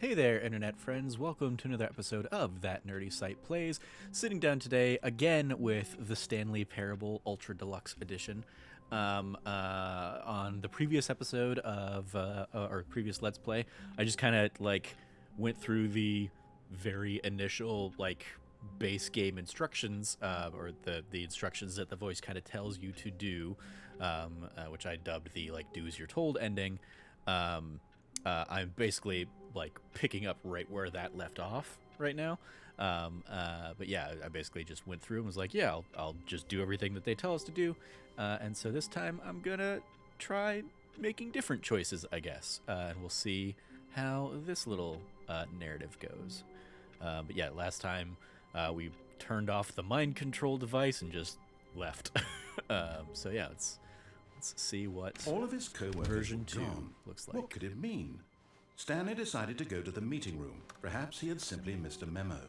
Hey there, internet friends. Welcome to another episode of That Nerdy Site Plays. Sitting down today again with the Stanley Parable Ultra Deluxe Edition. On the previous episode of, or previous Let's Play, I just kind of went through the very initial base game instructions, or the instructions that the voice kind of tells you to do, which I dubbed the do as you're told ending. I'm basically picking up right where that left off right now. But yeah, I basically just went through and was like, yeah, I'll just do everything that they tell us to do. And so this time I'm gonna try making different choices, I guess. And we'll see how this little narrative goes. But yeah, last time we turned off the mind control device and just left. So yeah, let's see what all of his co-workers version 2 gone. looks like. What could it mean? Stanley decided to go to the meeting room. Perhaps he had simply missed a memo.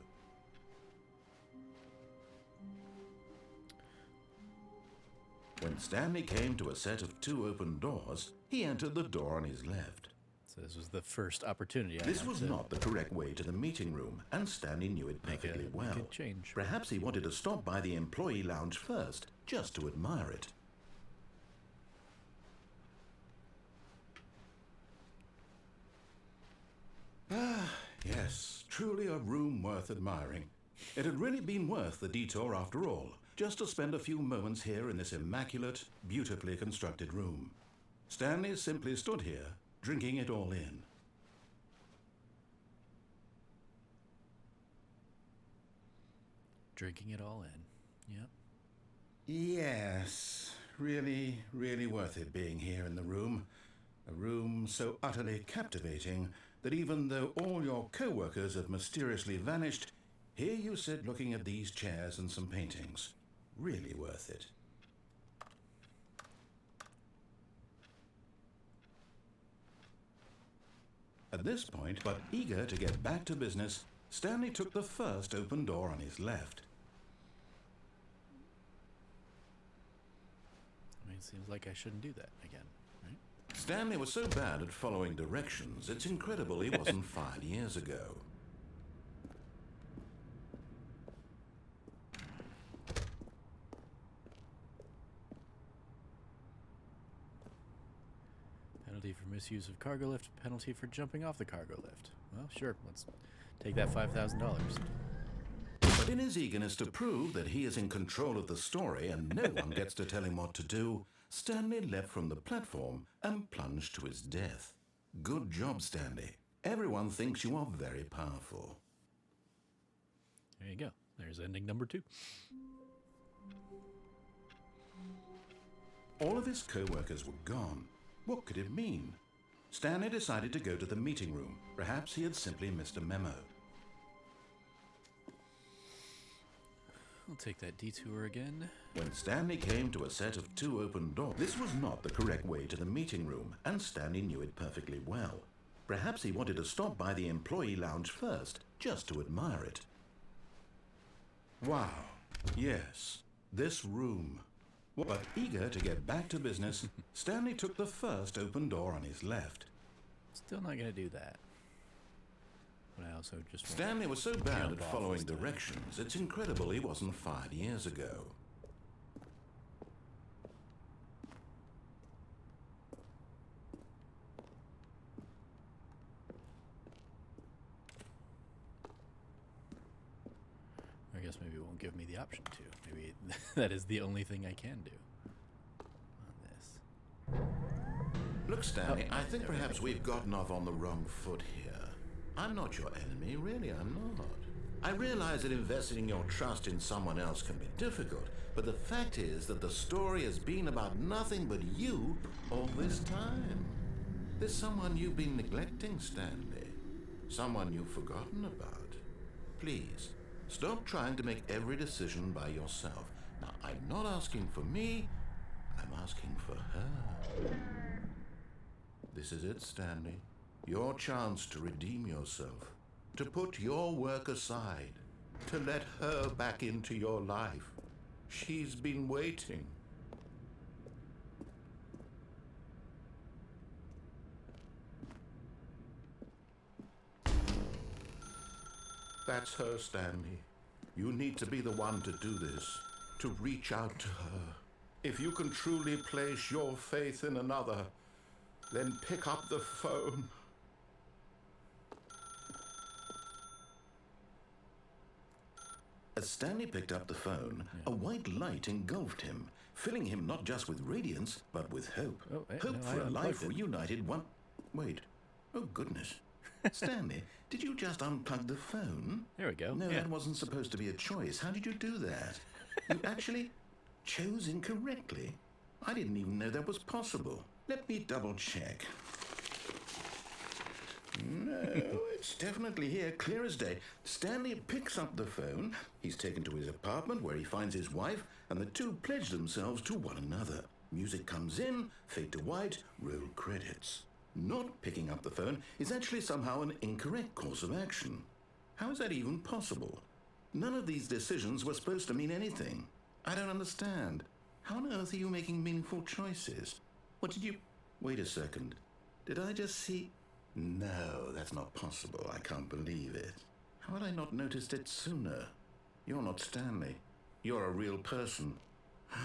When Stanley came to a set of 2 open doors, he entered the door on his left. So this was the first opportunity. This was not the correct way to the meeting room, and Stanley knew it perfectly well. Change. Perhaps he wanted to stop by the employee lounge first, just to admire it. Yes, truly a room worth admiring. It had really been worth the detour after all, just to spend a few moments here in this immaculate, beautifully constructed room. Stanley simply stood here, drinking it all in. Drinking it all in. Yep. Yes, really, really worth it being here in the room. A room so utterly captivating that even though all your co-workers have mysteriously vanished, here you sit looking at these chairs and some paintings. Really worth it. At this point, but eager to get back to business, Stanley took the first open door on his left. I mean, it seems like I shouldn't do that again, right? Stanley was so bad at following directions, it's incredible he wasn't 5 years ago. Penalty for misuse of cargo lift, penalty for jumping off the cargo lift. Well, sure, let's take that $5,000. But in his eagerness to prove that he is in control of the story and no one gets to tell him what to do, Stanley leapt from the platform and plunged to his death. Good job, Stanley. Everyone thinks you are very powerful. There you go. There's ending number 2. All of his co-workers were gone. What could it mean? Stanley decided to go to the meeting room. Perhaps he had simply missed a memo. I'll take that detour again. When Stanley came to a set of 2 open doors, this was not the correct way to the meeting room, and Stanley knew it perfectly well. Perhaps he wanted to stop by the employee lounge first, just to admire it. Wow, yes, this room. But eager to get back to business, Stanley took the first open door on his left. Still not going to do that. But I also just Stanley was so bad at following directions, it's incredible he wasn't 5 years ago. I guess maybe it won't give me the option to. Maybe that is the only thing I can do on this. Look, Stanley, I think perhaps we've gotten off on the wrong foot here. I'm not your enemy, really, I'm not. I realize that investing your trust in someone else can be difficult, but the fact is that the story has been about nothing but you all this time. There's someone you've been neglecting, Stanley. Someone you've forgotten about. Please, stop trying to make every decision by yourself. Now, I'm not asking for me, I'm asking for her. This is it, Stanley. Your chance to redeem yourself, to put your work aside, to let her back into your life. She's been waiting. That's her, Stanley. You need to be the one to do this, to reach out to her. If you can truly place your faith in another, then pick up the phone. As Stanley picked up the phone, a white light engulfed him, filling him not just with radiance, but with hope. Oh, hey, Hope no, for I a life unplugged it. reunited one... Wait. Oh, goodness. Stanley, did you just unplug the phone? There we go. No, Yeah. that wasn't supposed to be a choice. How did you do that? You actually chose incorrectly. I didn't even know that was possible. Let me double check. No, it's definitely here, clear as day. Stanley picks up the phone. He's taken to his apartment where he finds his wife, and the two pledge themselves to one another. Music comes in, fade to white, roll credits. Not picking up the phone is actually somehow an incorrect course of action. How is that even possible? None of these decisions were supposed to mean anything. I don't understand. How on earth are you making meaningful choices? What did you... Wait a second. Did I just see... No, that's not possible. I can't believe it. How had I not noticed it sooner? You're not Stanley. You're a real person. I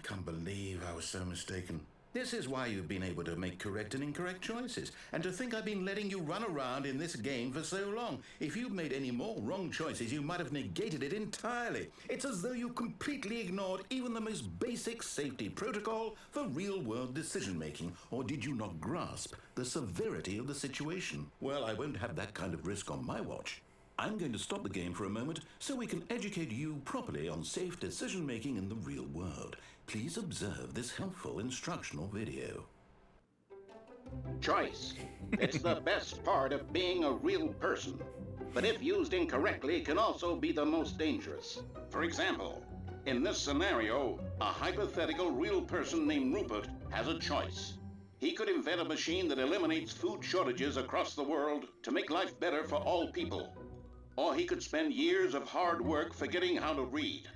can't believe I was so mistaken. This is why you've been able to make correct and incorrect choices. And to think I've been letting you run around in this game for so long. If you'd made any more wrong choices, you might have negated it entirely. It's as though you completely ignored even the most basic safety protocol for real-world decision-making. Or did you not grasp the severity of the situation? Well, I won't have that kind of risk on my watch. I'm going to stop the game for a moment so we can educate you properly on safe decision-making in the real world. Please observe this helpful instructional video. Choice. It's the best part of being a real person. But if used incorrectly, it can also be the most dangerous. For example, in this scenario, a hypothetical real person named Rupert has a choice. He could invent a machine that eliminates food shortages across the world to make life better for all people. Or he could spend years of hard work forgetting how to read.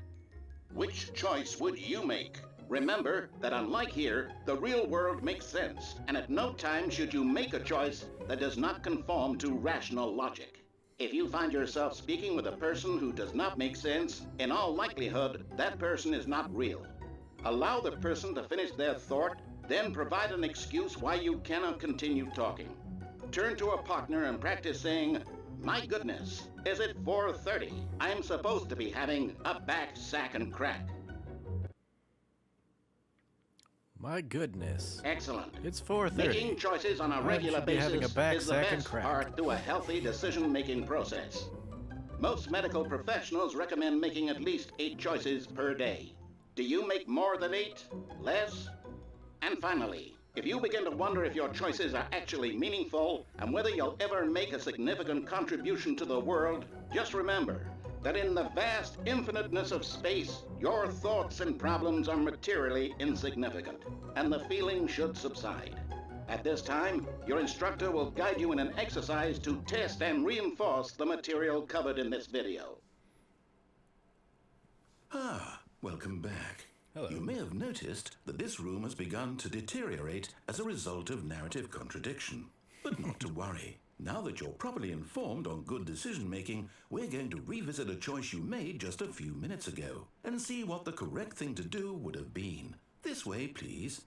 Which choice would you make? Remember that unlike here, the real world makes sense, and at no time should you make a choice that does not conform to rational logic. If you find yourself speaking with a person who does not make sense, in all likelihood, that person is not real. Allow the person to finish their thought, then provide an excuse why you cannot continue talking. Turn to a partner and practice saying, "My goodness, is it 4:30? I'm supposed to be having a back, sack, and crack." My goodness. Excellent. It's 4:30. Making choices on a I regular should be having basis a back, is the sack, and best crack. part to a healthy decision-making process. Most medical professionals recommend making at least 8 choices per day. Do you make more than 8? Less? And finally, if you begin to wonder if your choices are actually meaningful and whether you'll ever make a significant contribution to the world, just remember that in the vast infiniteness of space, your thoughts and problems are materially insignificant, and the feeling should subside. At this time, your instructor will guide you in an exercise to test and reinforce the material covered in this video. Ah, welcome back. Hello. You may have noticed that this room has begun to deteriorate as a result of narrative contradiction. But not to worry. Now that you're properly informed on good decision-making, we're going to revisit a choice you made just a few minutes ago and see what the correct thing to do would have been. This way, please.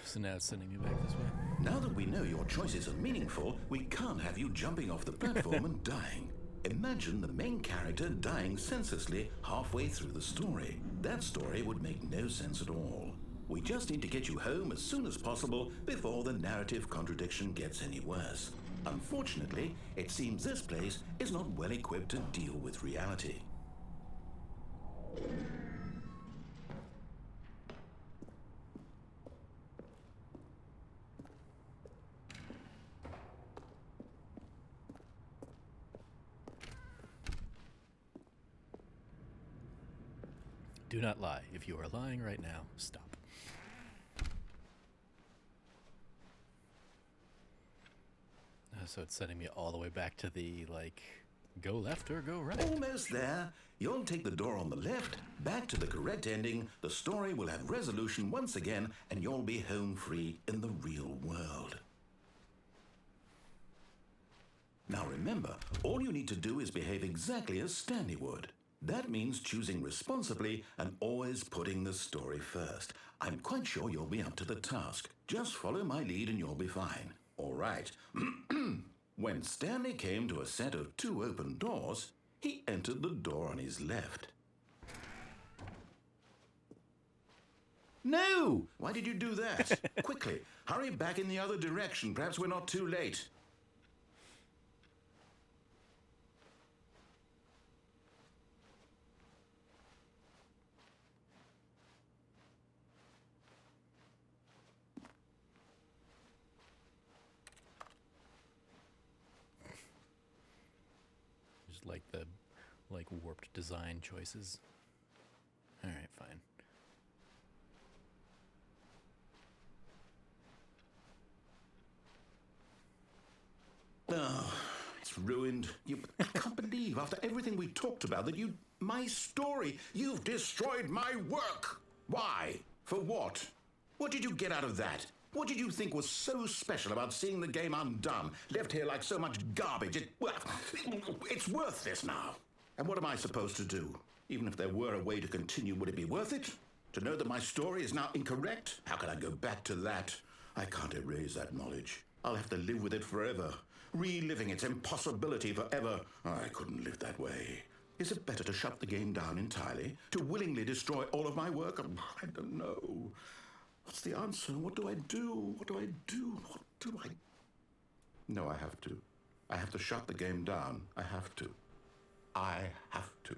So now it's sending me back this way. Now that we know your choices are meaningful, we can't have you jumping off the platform and dying. Imagine the main character dying senselessly halfway through the story. That story would make no sense at all. We just need to get you home as soon as possible before the narrative contradiction gets any worse. Unfortunately, it seems this place is not well equipped to deal with reality. Do not lie. If you are lying right now, stop. So it's sending me all the way back to the, like, go left or go right. Almost there. You'll take the door on the left, back to the correct ending, the story will have resolution once again, and you'll be home free in the real world. Now remember, all you need to do is behave exactly as Stanley would. That means choosing responsibly and always putting the story first. I'm quite sure you'll be up to the task. Just follow my lead and you'll be fine. All right. When Stanley came to a set of 2 open doors, he entered the door on his left. No! Why did you do that? Quickly, hurry back in the other direction. Perhaps we're not too late. Just like the, like, warped design choices. Alright, fine. Oh, it's ruined. I can't believe, after everything we talked about, that my story, you've destroyed my work. Why? For what? What did you get out of that? What did you think was so special about seeing the game undone, left here like so much garbage? It's worth this now. And what am I supposed to do? Even if there were a way to continue, would it be worth it? To know that my story is now incorrect? How can I go back to that? I can't erase that knowledge. I'll have to live with it forever, reliving its impossibility forever. I couldn't live that way. Is it better to shut the game down entirely? To willingly destroy all of my work? I don't know. What's the answer? What do I do? What do I do? What do I... No, I have to. I have to shut the game down. I have to. I have to.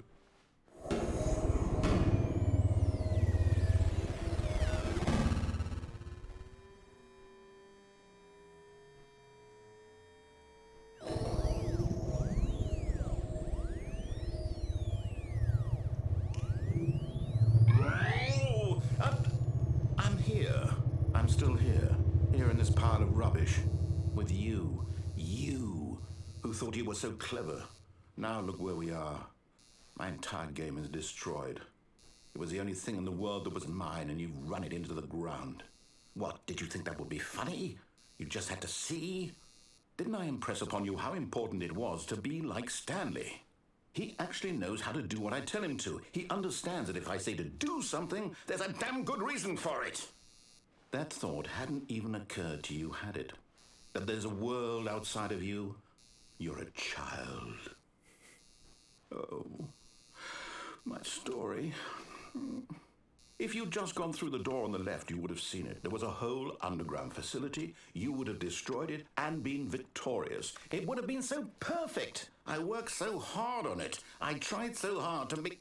I'm still here in this pile of rubbish, with you who thought you were so clever. Now look where we are. My entire game is destroyed. It was the only thing in the world that was mine, and you've run it into the ground. What, did you think that would be funny? You just had to see? Didn't I impress upon you how important it was to be like Stanley? He actually knows how to do what I tell him to. He understands that if I say to do something, there's a damn good reason for it. That thought hadn't even occurred to you, had it? That there's a world outside of you? You're a child. Oh, my story. If you'd just gone through the door on the left, you would have seen it. There was a whole underground facility. You would have destroyed it and been victorious. It would have been so perfect. I worked so hard on it. I tried so hard to make...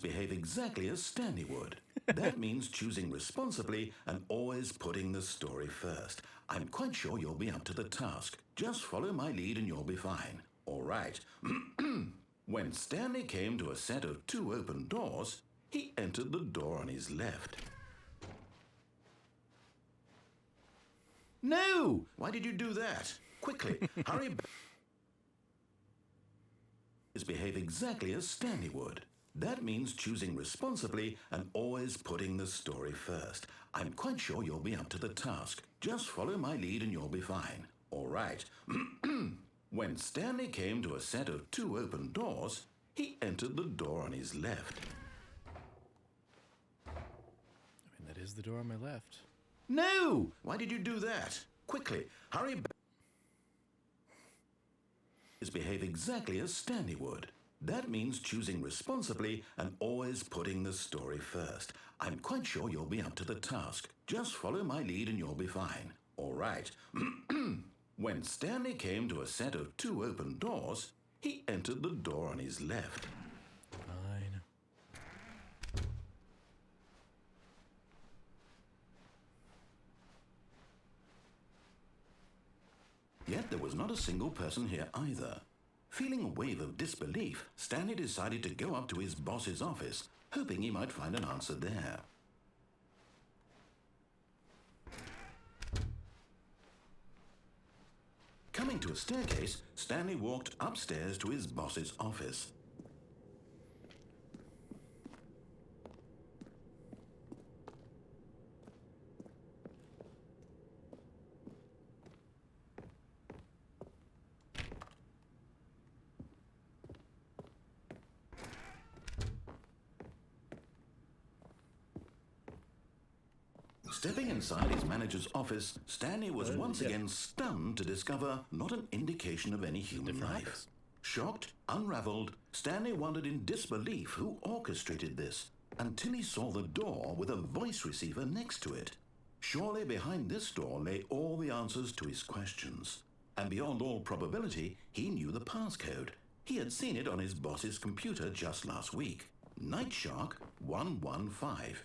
behave exactly as Stanley would. That means choosing responsibly and always putting the story first. I'm quite sure you'll be up to the task. Just follow my lead and you'll be fine. All right. When Stanley came to a set of 2 open doors, he entered the door on his left. No! Why did you do that? Quickly, hurry back. Behave exactly as Stanley would. That means choosing responsibly and always putting the story first. I'm quite sure you'll be up to the task. Just follow my lead and you'll be fine. All right. When Stanley came to a set of 2 open doors, he entered the door on his left. I mean, that is the door on my left. No! Why did you do that? Quickly, hurry back. Behave exactly as Stanley would. That means choosing responsibly and always putting the story first. I'm quite sure you'll be up to the task. Just follow my lead and you'll be fine. All right. When Stanley came to a set of 2 open doors, he entered the door on his left. Fine. Yet there was not a single person here either. Feeling a wave of disbelief, Stanley decided to go up to his boss's office, hoping he might find an answer there. Coming to a staircase, Stanley walked upstairs to his boss's office. Stepping inside his manager's office, Stanley was once again stunned to discover not an indication of any human life. Shocked, unraveled, Stanley wondered in disbelief who orchestrated this, until he saw the door with a voice receiver next to it. Surely behind this door lay all the answers to his questions. And beyond all probability, he knew the passcode. He had seen it on his boss's computer just last week. Nightshark 115.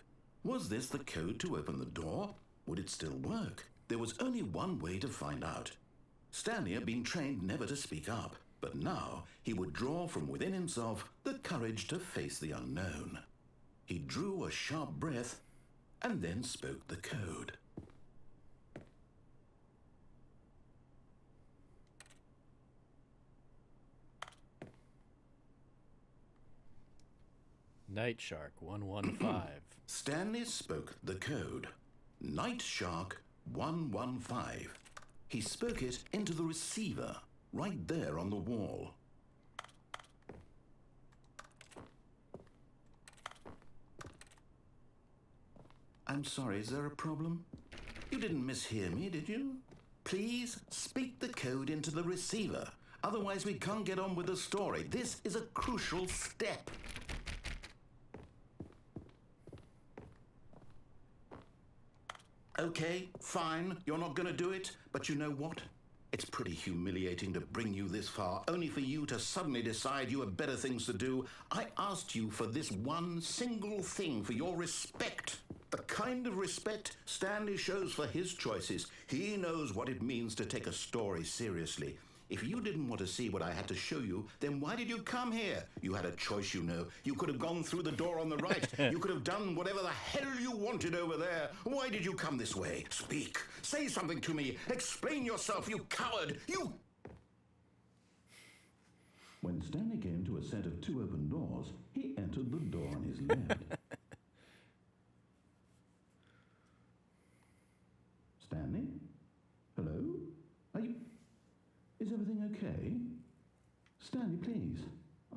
Was this the code to open the door? Would it still work? There was only one way to find out. Stanley had been trained never to speak up, but now he would draw from within himself the courage to face the unknown. He drew a sharp breath and then spoke the code. Nightshark 115. Stanley spoke the code. Nightshark 115. He spoke it into the receiver, right there on the wall. I'm sorry, is there a problem? You didn't mishear me, did you? Please speak the code into the receiver. Otherwise we can't get on with the story. This is a crucial step. Okay, fine, you're not going to do it, but you know what? It's pretty humiliating to bring you this far, only for you to suddenly decide you have better things to do. I asked you for this one single thing, for your respect. The kind of respect Stanley shows for his choices. He knows what it means to take a story seriously. If you didn't want to see what I had to show you, then why did you come here? You had a choice, you know. You could have gone through the door on the right. You could have done whatever the hell you wanted over there. Why did you come this way? Speak. Say something to me. Explain yourself, you coward. You... When Stanley came to a set of two open doors, he entered the door on his left. Stanley? Hello? Are you... Is everything okay? Stanley, please.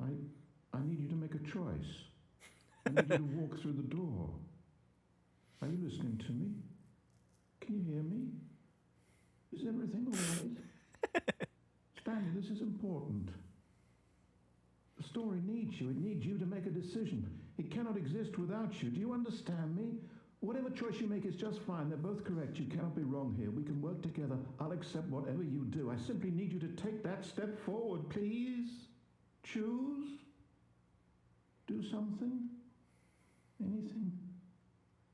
I need you to make a choice. I need you to walk through the door. Are you listening to me? Can you hear me? Is everything all right? Stanley, this is important. The story needs you. It needs you to make a decision. It cannot exist without you. Do you understand me? Whatever choice you make is just fine. They're both correct. You cannot be wrong here. We can work together. I'll accept whatever you do. I simply need you to take that step forward, please. Choose. Do something. Anything.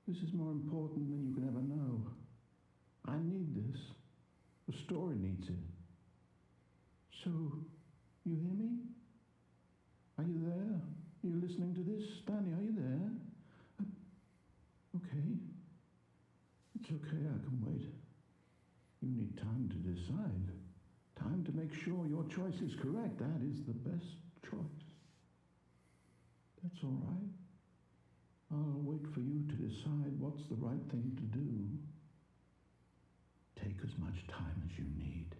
This is more important than you can ever know. I need this. The story needs it. So, you hear me? Are you there? Are you listening to this? Stanley, are you there? Okay. It's okay, I can wait. You need time to decide. Time to make sure your choice is correct. That is the best choice. That's all right. I'll wait for you to decide what's the right thing to do. Take as much time as you need.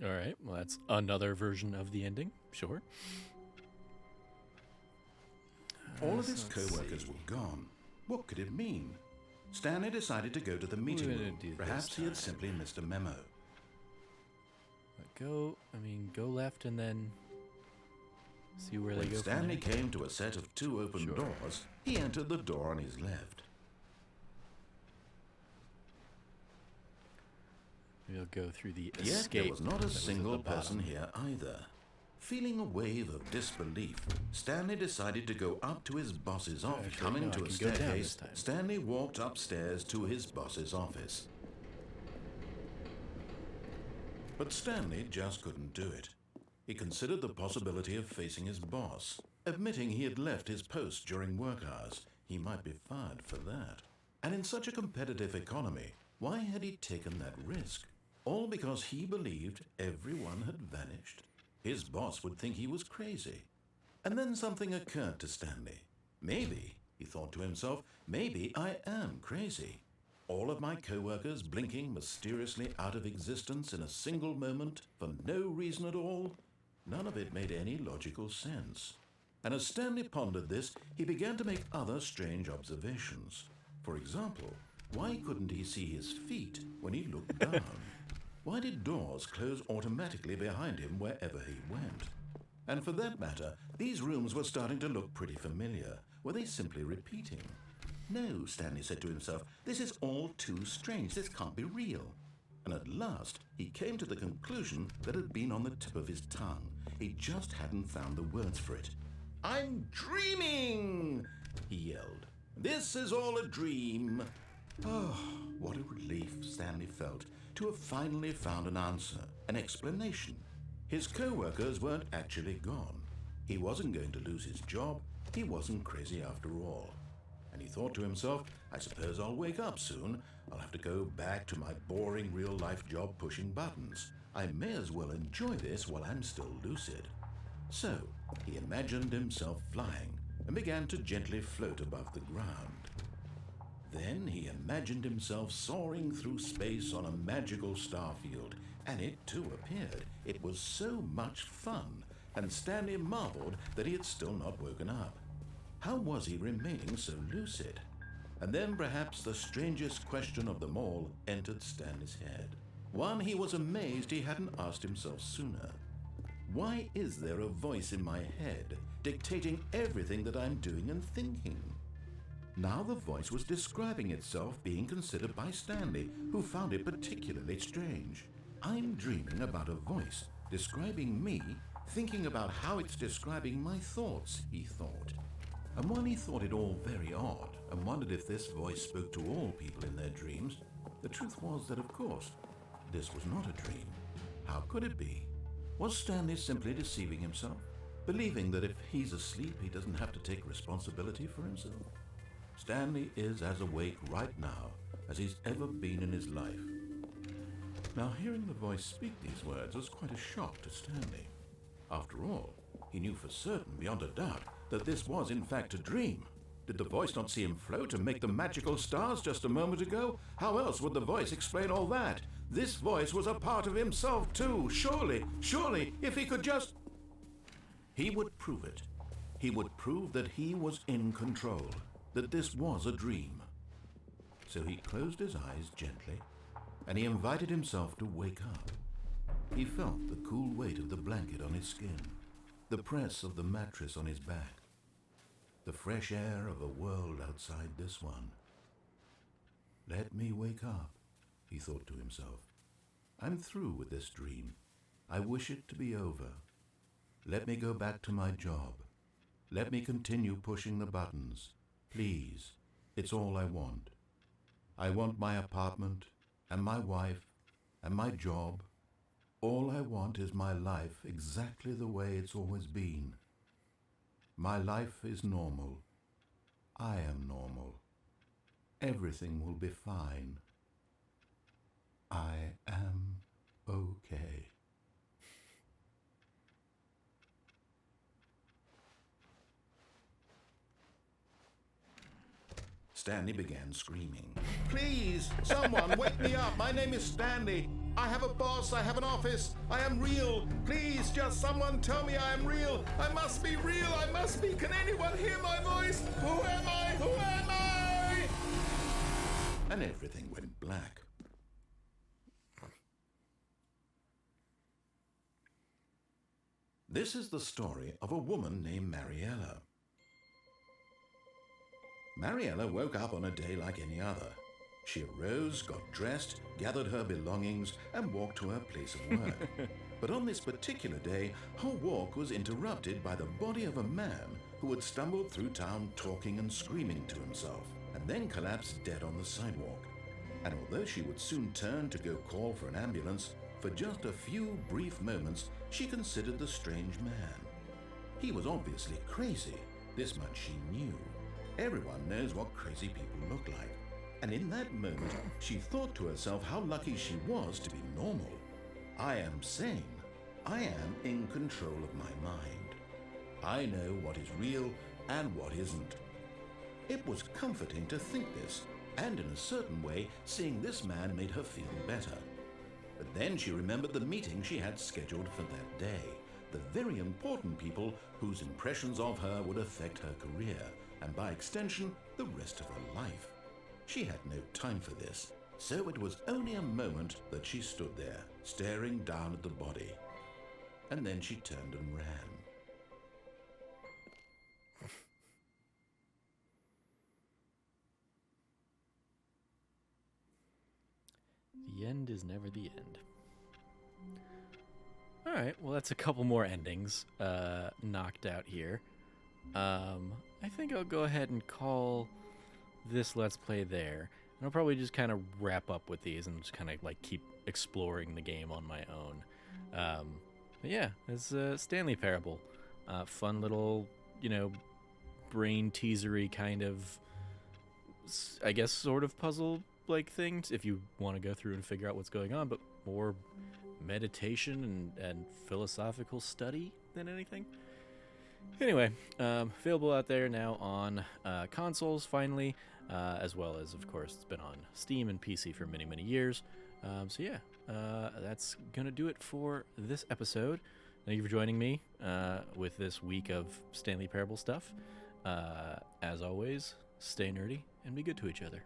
All right, well, that's another version of the ending. Sure. All of his co-workers were gone. What could it mean? Stanley decided to go to the meeting room. Perhaps he had simply missed a memo. Go left and then see where they go. When Stanley came to a set of two open doors, he entered the door on his left. We'll go through the Yet escape. there was not a single person here either. Feeling a wave of disbelief, Stanley decided to go up to his boss's office. Actually, Coming no, to I a can go down staircase, this time. Stanley walked upstairs to his boss's office. But Stanley just couldn't do it. He considered the possibility of facing his boss. Admitting he had left his post during work hours, he might be fired for that. And in such a competitive economy, why had he taken that risk? All because he believed everyone had vanished? His boss would think he was crazy. And then something occurred to Stanley. Maybe, he thought to himself, maybe I am crazy. All of my co-workers blinking mysteriously out of existence in a single moment for no reason at all? None of it made any logical sense. And as Stanley pondered this, he began to make other strange observations. For example, why couldn't he see his feet when he looked down? Why did doors close automatically behind him wherever he went? And for that matter, these rooms were starting to look pretty familiar. Were they simply repeating? No, Stanley said to himself, this is all too strange. This can't be real. And at last, he came to the conclusion that had been on the tip of his tongue. He just hadn't found the words for it. I'm dreaming, he yelled. This is all a dream. Oh, what a relief Stanley felt to have finally found an answer, an explanation. His co-workers weren't actually gone. He wasn't going to lose his job. He wasn't crazy after all. And he thought to himself, I suppose I'll wake up soon. I'll have to go back to my boring real-life job pushing buttons. I may as well enjoy this while I'm still lucid. So, he imagined himself flying and began to gently float above the ground. Then he imagined himself soaring through space on a magical starfield, and it too appeared. It was so much fun, and Stanley marveled that he had still not woken up. How was he remaining so lucid? And then perhaps the strangest question of them all entered Stanley's head. One he was amazed he hadn't asked himself sooner. Why is there a voice in my head dictating everything that I'm doing and thinking? Now the voice was describing itself being considered by Stanley, who found it particularly strange. I'm dreaming about a voice describing me, thinking about how it's describing my thoughts, he thought. And while he thought it all very odd and wondered if this voice spoke to all people in their dreams, the truth was that, of course, this was not a dream. How could it be? Was Stanley simply deceiving himself, believing that if he's asleep, he doesn't have to take responsibility for himself? Stanley is as awake right now as he's ever been in his life. Now, hearing the voice speak these words was quite a shock to Stanley. After all, he knew for certain, beyond a doubt, that this was in fact a dream. Did the voice not see him float and make the magical stars just a moment ago? How else would the voice explain all that? This voice was a part of himself too. Surely, if he could just... He would prove it. He would prove that he was in control, that this was a dream. So he closed his eyes gently, and he invited himself to wake up. He felt the cool weight of the blanket on his skin, the press of the mattress on his back, the fresh air of a world outside this one. Let me wake up, he thought to himself. I'm through with this dream. I wish it to be over. Let me go back to my job. Let me continue pushing the buttons. Please, it's all I want. I want my apartment, and my wife, and my job. All I want is my life exactly the way it's always been. My life is normal. I am normal. Everything will be fine. I am okay. Stanley began screaming. Please, someone wake me up. My name is Stanley. I have a boss. I have an office. I am real. Please, just someone tell me I am real. I must be real. I must be. Can anyone hear my voice? Who am I? Who am I? And everything went black. This is the story of a woman named Mariella. Mariella woke up on a day like any other. She arose, got dressed, gathered her belongings, and walked to her place of work. But on this particular day, her walk was interrupted by the body of a man who had stumbled through town talking and screaming to himself, and then collapsed dead on the sidewalk. And although she would soon turn to go call for an ambulance, for just a few brief moments she considered the strange man. He was obviously crazy, this much she knew. Everyone knows what crazy people look like. And in that moment, she thought to herself how lucky she was to be normal. I am sane. I am in control of my mind. I know what is real and what isn't. It was comforting to think this, and in a certain way, seeing this man made her feel better. But then she remembered the meeting she had scheduled for that day, the very important people whose impressions of her would affect her career, and by extension, the rest of her life. She had no time for this, so it was only a moment that she stood there, staring down at the body. And then she turned and ran. The end is never the end. All right, well, that's a couple more endings knocked out here. I think I'll go ahead and call this Let's Play there. And I'll probably just kind of wrap up with these and just kind of like keep exploring the game on my own. But yeah, it's Stanley Parable. Fun little, brain teasery kind of, I guess, sort of puzzle-like things if you want to go through and figure out what's going on, but more meditation and philosophical study than anything. Anyway, available out there now on consoles, finally, as well as, of course, it's been on Steam and PC for many, many years. So yeah, that's going to do it for this episode. Thank you for joining me with this week of Stanley Parable stuff. As always, stay nerdy and be good to each other.